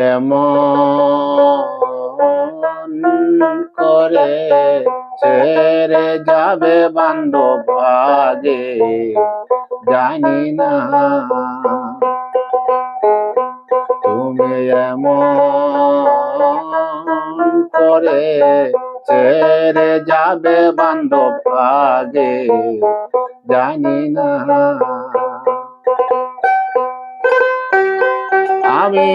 এমন করে ছেড়ে যাবে বান্ধব আগে জানি না। তুমি এমন করে ছেড়ে যাবে বান্ধব আগে জানি না। আমি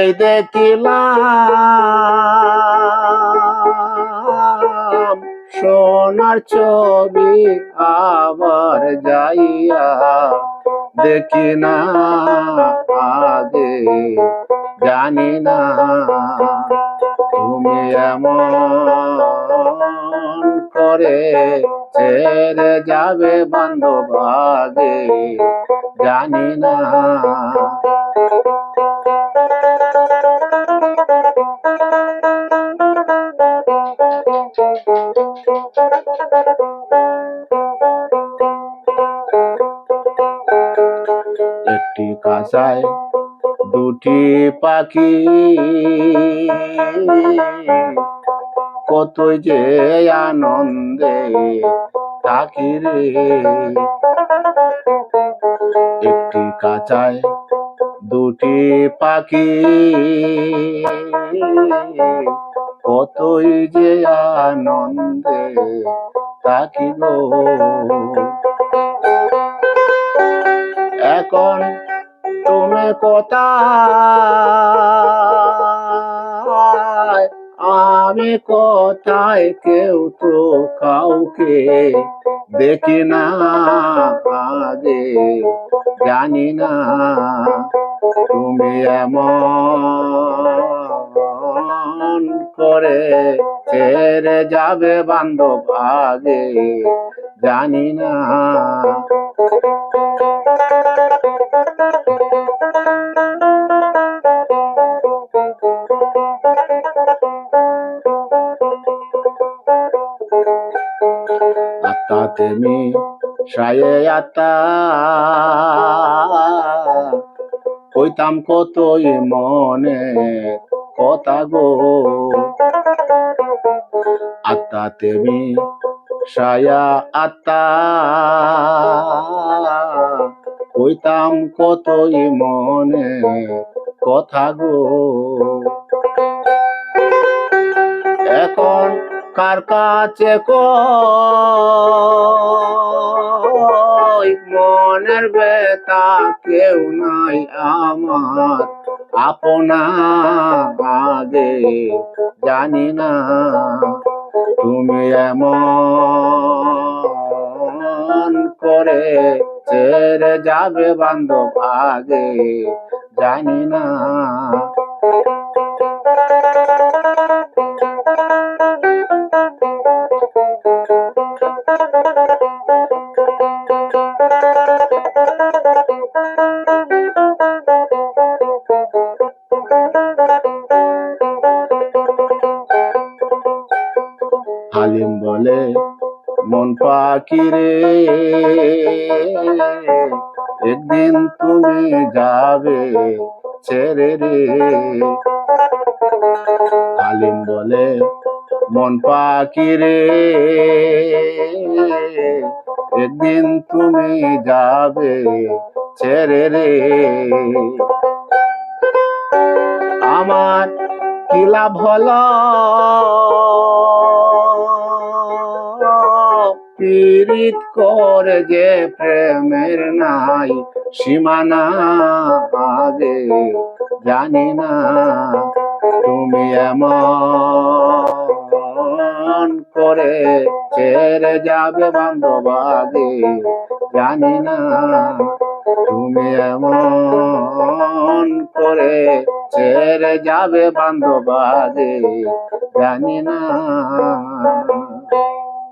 এই দেখিলাম সোনার ছবি, আবার যাইয়া দেখি না আগে জানি না। তুমি এমন করে ছেড়ে যাবে বান্ধব আগে জানি না। একটি কাঁসায় দুটি পাখি, কতই যে আনন্দে থাকি রে। একটি কাঁচায় দুটি পাখি, কতই যে আনন্দে থাকি গো। এখন তুমি কোথায়, আমি কোথায়, কেউ তো কাউকে দেখি না আগে জানি না। তুমি এমন করে ছেড়ে যাবে বান্ধব আগে জানি না। আত্মা তেমি সায়ে আত্মা, কইতাম কতই মনে কথা গো। আত্মা তেমি সায়া আত্মা, কইতাম কতই মনে কথা গো। এখন কার কাছে কই মনের ব্যথা, কেউ নাই আমার আপনা আগে জানি না। তুমি এমন করে ছেড়ে যাবে বান্ধব আগে জানি না। হালিম বলে মন পাখি রে, একদিন তুমি যাবে ছেড়ে রে। হালিম বলে মন পাখি রে, একদিন তুমি যাবে ছেড়ে রে। আমার কি লাভ হলো পীড়িত করে, যে প্রেমের নাই সীমানা আগে জানি না। তুমি এমন করে ছেড়ে যাবে বান্ধব আগে জানি না। তুমি এমন করে ছেড়ে যাবে বান্ধব আগে জানি না।